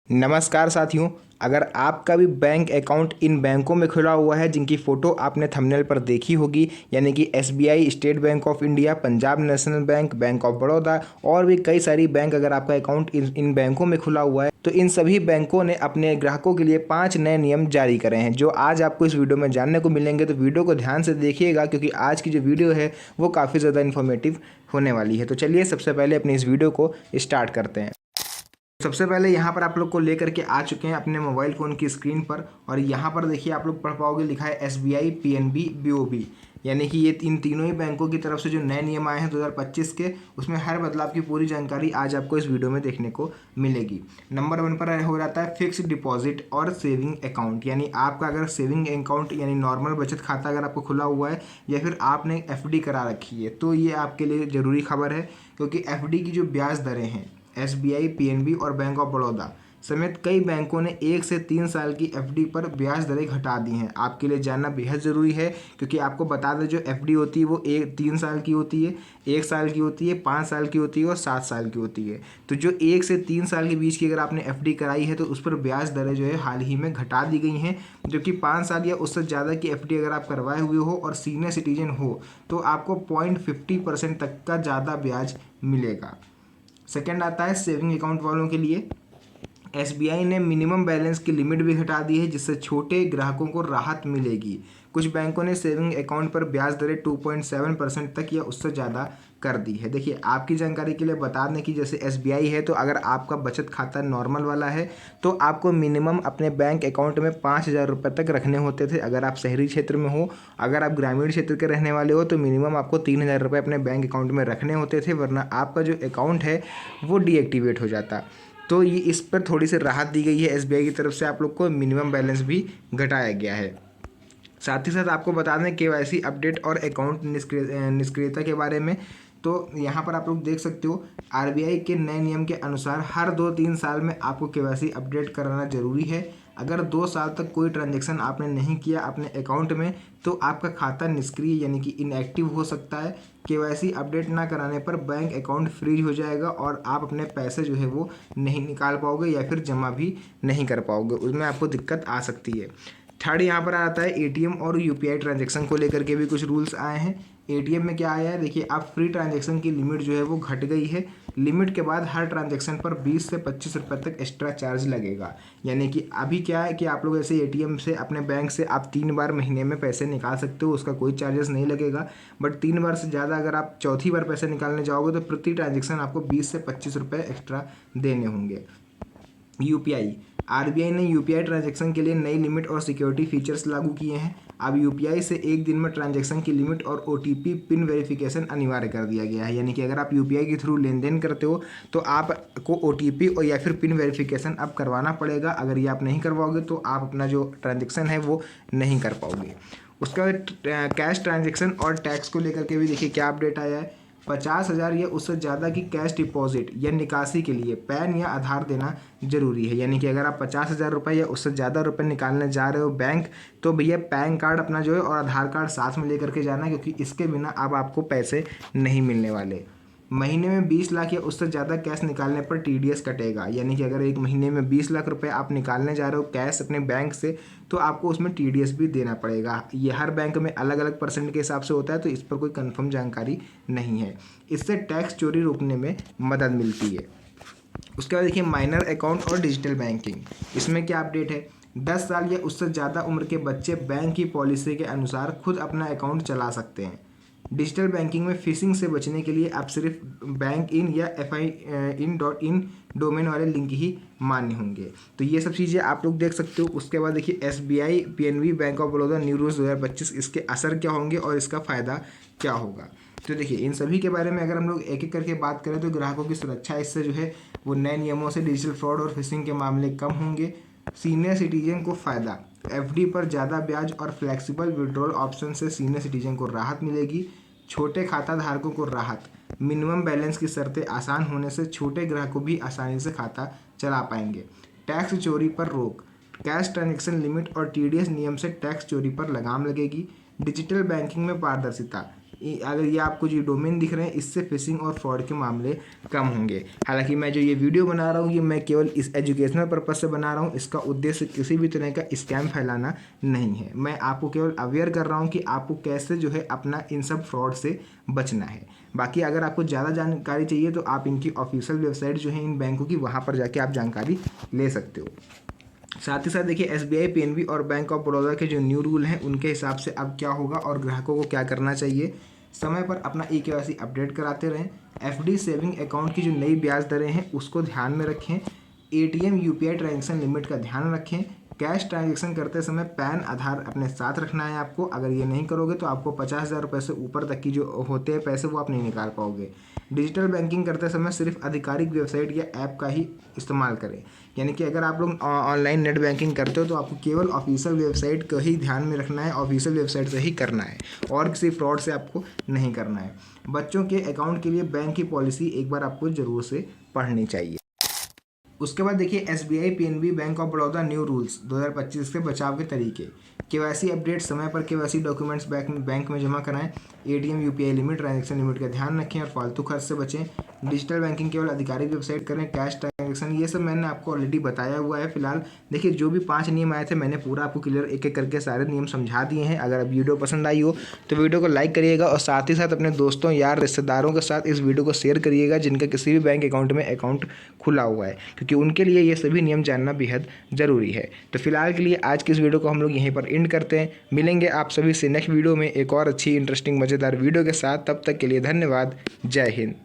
नमस्कार साथियों। अगर आपका भी बैंक अकाउंट इन बैंकों में खुला हुआ है जिनकी फ़ोटो आपने थंबनेल पर देखी होगी, यानी कि SBI, state bank of India, Punjab national bank, bank of Baroda और भी कई सारी बैंक, अगर आपका अकाउंट इन बैंकों में खुला हुआ है तो इन सभी बैंकों ने अपने ग्राहकों के लिए 5 नए नियम जारी करे हैं जो आज आपको इस वीडियो में जानने को मिलेंगे। तो वीडियो को ध्यान से देखिएगा क्योंकि आज की जो वीडियो है वो काफ़ी ज़्यादा इन्फॉर्मेटिव होने वाली है। तो चलिए सबसे पहले अपनी इस वीडियो को स्टार्ट करते हैं। सबसे पहले यहाँ पर आप लोग को लेकर के आ चुके हैं अपने मोबाइल फ़ोन की स्क्रीन पर, और यहाँ पर देखिए आप लोग पढ़ पाओगे, लिखा है एसबीआई, पीएनबी, बीओबी, यानी कि ये इन तीनों ही बैंकों की तरफ से जो नए नियम आए हैं 2025 के, उसमें हर बदलाव की पूरी जानकारी आज आपको इस वीडियो में देखने को मिलेगी। नंबर 1 पर हो जाता है फिक्स्ड डिपॉजिट और सेविंग अकाउंट, यानी आपका अगर सेविंग अकाउंट यानी नॉर्मल बचत खाता अगर आपको खुला हुआ है या फिर आपने एफडी करा रखी है तो ये आपके लिए ज़रूरी खबर है, क्योंकि एफडी की जो ब्याज दरें हैं एसबीआई, पीएनबी और बैंक ऑफ बड़ौदा समेत कई बैंकों ने 1 से 3 साल की एफडी पर ब्याज दरें घटा दी हैं। आपके लिए जानना बेहद ज़रूरी है, क्योंकि आपको बता दें जो एफडी होती है वो 3 साल की होती है, 1 साल की होती है, 5 साल की होती है और 7 साल की होती है। तो जो 1 से 3 साल के बीच की अगर आपने एफडी कराई है तो उस पर ब्याज दरें जो है हाल ही में घटा दी गई हैं, जबकि 5 साल या उससे ज़्यादा की एफडी अगर आप करवाए हुए हो और सीनियर सिटीजन हो तो आपको 0.50% तक का ज़्यादा ब्याज मिलेगा। सेकेंड आता है सेविंग अकाउंट वालों के लिए। एसबीआई ने मिनिमम बैलेंस की लिमिट भी घटा दी है, जिससे छोटे ग्राहकों को राहत मिलेगी। कुछ बैंकों ने सेविंग अकाउंट पर ब्याज दरें 2.7% तक या उससे ज़्यादा कर दी है। देखिए आपकी जानकारी के लिए बता दें कि जैसे एसबीआई है तो अगर आपका बचत खाता नॉर्मल वाला है तो आपको मिनिमम अपने बैंक अकाउंट में 5,000 रुपये तक रखने होते थे अगर आप शहरी क्षेत्र में हो। अगर आप ग्रामीण क्षेत्र के रहने वाले हो तो मिनिमम आपको 3,000 रुपये अपने बैंक अकाउंट में रखने होते थे, वरना आपका जो अकाउंट है वो डीएक्टिवेट हो जाता। तो ये इस पर थोड़ी सी राहत दी गई है एसबीआई की तरफ से, आप लोग को मिनिमम बैलेंस भी घटाया गया है। साथ ही साथ आपको बता दें केवाईसी अपडेट और अकाउंट निष्क्रियता के बारे में। तो यहाँ पर आप लोग देख सकते हो आरबीआई के नए नियम के अनुसार हर 2-3 साल में आपको केवाईसी अपडेट कराना जरूरी है। अगर 2 साल तक कोई ट्रांजैक्शन आपने नहीं किया अपने अकाउंट में तो आपका खाता निष्क्रिय यानी कि इनएक्टिव हो सकता है। केवाईसी अपडेट ना कराने पर बैंक अकाउंट फ्रीज हो जाएगा और आप अपने पैसे जो है वो नहीं निकाल पाओगे या फिर जमा भी नहीं कर पाओगे, उसमें आपको दिक्कत आ सकती है। थर्ड यहाँ पर आता है एटीएम और यूपीआई ट्रांजैक्शन को लेकर के भी कुछ रूल्स आए हैं। एटीएम में क्या आया है, देखिए आप फ्री ट्रांजैक्शन की लिमिट जो है वो घट गई है। लिमिट के बाद हर ट्रांजैक्शन पर 20 से 25 रुपये तक एक्स्ट्रा चार्ज लगेगा। यानी कि अभी क्या है कि आप लोग ऐसे एटीएम से अपने बैंक से आप 3 बार महीने में पैसे निकाल सकते हो, उसका कोई चार्जेस नहीं लगेगा। बट 3 बार से ज़्यादा अगर आप चौथी बार पैसे निकालने जाओगे तो प्रति ट्रांजैक्शन आपको 20 से 25 रुपये एक्स्ट्रा देने होंगे। यूपीआई, आरबीआई ने यूपीआई ट्रांजैक्शन के लिए नई लिमिट और सिक्योरिटी फीचर्स लागू किए हैं। अब यूपीआई से एक दिन में ट्रांजैक्शन की लिमिट और ओटीपी पिन वेरिफिकेशन अनिवार्य कर दिया गया है। यानी कि अगर आप यूपीआई के थ्रू लेन देन करते हो तो आपको ओटीपी और या फिर पिन वेरिफिकेशन अब करवाना पड़ेगा। अगर ये आप नहीं करवाओगे तो आप अपना जो ट्रांजैक्शन है वो नहीं कर पाओगे। उसके बाद कैश ट्रांजैक्शन और टैक्स को लेकर के भी देखिए क्या अपडेट आया है। 50,000 या उससे ज़्यादा की कैश डिपॉजिट या निकासी के लिए पैन या आधार देना जरूरी है। यानी कि अगर आप 50,000 रुपये या उससे ज़्यादा रुपये निकालने जा रहे हो बैंक, तो भैया पैन कार्ड अपना जो है और आधार कार्ड साथ में लेकर के जाना, क्योंकि इसके बिना अब आपको पैसे नहीं मिलने वाले। महीने में 20 लाख या उससे ज़्यादा कैश निकालने पर टीडीएस कटेगा। यानी कि अगर एक महीने में 20 लाख रुपए आप निकालने जा रहे हो कैश अपने बैंक से तो आपको उसमें टीडीएस भी देना पड़ेगा। ये हर बैंक में अलग अलग परसेंट के हिसाब से होता है, तो इस पर कोई कंफर्म जानकारी नहीं है। इससे टैक्स चोरी रोकने में मदद मिलती है। उसके बाद देखिए माइनर अकाउंट और डिजिटल बैंकिंग, इसमें क्या अपडेट है। 10 साल या उससे ज़्यादा उम्र के बच्चे बैंक की पॉलिसी के अनुसार खुद अपना अकाउंट चला सकते हैं। डिजिटल बैंकिंग में फिशिंग से बचने के लिए आप सिर्फ बैंक इन या FIN.in डोमेन वाले लिंक ही मान्य होंगे। तो ये सब चीज़ें आप लोग देख सकते हो। उसके बाद देखिए SBI, PNB, bank of Baroda new rules 2025, इसके असर क्या होंगे और इसका फ़ायदा क्या होगा। तो देखिए इन सभी के बारे में अगर हम लोग एक एक करके बात करें तो ग्राहकों की सुरक्षा इससे जो है वो नए नियमों से डिजिटल फ्रॉड और फिशिंग के मामले कम होंगे। सीनियर सिटीजन को फ़ायदा, एफडी पर ज़्यादा ब्याज और फ्लेक्सिबल विड्रॉल ऑप्शन से सीनियर सिटीजन को राहत मिलेगी। छोटे खाता धारकों को राहत, मिनिमम बैलेंस की शर्तें आसान होने से छोटे ग्राहकों भी आसानी से खाता चला पाएंगे। टैक्स चोरी पर रोक, कैश ट्रांजैक्शन लिमिट और टीडीएस नियम से टैक्स चोरी पर लगाम लगेगी। डिजिटल बैंकिंग में पारदर्शिता, अगर ये आपको जो डोमेन दिख रहे हैं, इससे फिशिंग और फ्रॉड के मामले कम होंगे। हालांकि मैं जो ये वीडियो बना रहा हूँ ये मैं केवल इस एजुकेशनल पर्पज से बना रहा हूँ, इसका उद्देश्य किसी भी तरह का स्कैम फैलाना नहीं है। मैं आपको केवल अवेयर कर रहा हूँ कि आपको कैसे जो है अपना इन सब फ्रॉड से बचना है। बाकी अगर आपको ज़्यादा जानकारी चाहिए तो आप इनकी ऑफिशियल वेबसाइट जो है इन बैंकों की, वहाँ पर जाके आप जानकारी ले सकते हो। साथ ही साथ देखिए SBI, PNB और बैंक ऑफ बड़ौदा के जो न्यू रूल हैं उनके हिसाब से अब क्या होगा और ग्राहकों को क्या करना चाहिए। समय पर अपना eKYC अपडेट कराते रहें। FD सेविंग अकाउंट की जो नई ब्याज दरें हैं उसको ध्यान में रखें। ATM UPI ट्रांजेक्शन लिमिट का ध्यान रखें। कैश ट्रांजेक्शन करते समय पैन आधार अपने साथ रखना है आपको। अगर ये नहीं करोगे तो आपको 50,000 रुपये से ऊपर तक की जो होते हैं पैसे वो आप नहीं निकाल पाओगे। डिजिटल बैंकिंग करते समय सिर्फ आधिकारिक वेबसाइट या ऐप का ही इस्तेमाल करें। यानी कि अगर आप लोग ऑनलाइन नेट बैंकिंग करते हो तो आपको केवल ऑफिशियल वेबसाइट को ही ध्यान में रखना है, ऑफिशियल वेबसाइट से ही करना है और किसी फ्रॉड से आपको नहीं करना है। बच्चों के अकाउंट के लिए बैंक की पॉलिसी एक बार आपको ज़रूर से पढ़नी चाहिए। उसके बाद देखिए SBI, PNB, bank of Baroda new rules 2025 के बचाव के तरीके। KYC अपडेट, समय पर KYC डॉक्यूमेंट्स बैंक में जमा कराएं। ATM UPI limit, transaction limit का ध्यान रखें और फालतू खर्च से बचें। डिजिटल बैंकिंग केवल आधिकारिक वेबसाइट करें। कैश ट्रांजेक्शन ये सब मैंने आपको ऑलरेडी बताया हुआ है। फिलहाल देखिए जो भी 5 नियम आए थे मैंने पूरा आपको क्लियर एक एक करके सारे नियम समझा दिए हैं। अगर अब वीडियो पसंद आई हो तो वीडियो को लाइक करिएगा और साथ ही साथ अपने दोस्तों, यार, रिश्तेदारों के साथ इस वीडियो को शेयर करिएगा जिनका किसी भी बैंक अकाउंट में अकाउंट खुला हुआ है, क्योंकि उनके लिए ये सभी नियम जानना बेहद ज़रूरी है। तो फिलहाल के लिए आज की इस वीडियो को हम लोग यहीं पर एंड करते हैं। मिलेंगे आप सभी से नेक्स्ट वीडियो में एक और अच्छी इंटरेस्टिंग मज़ेदार वीडियो के साथ। तब तक के लिए धन्यवाद। जय हिंद।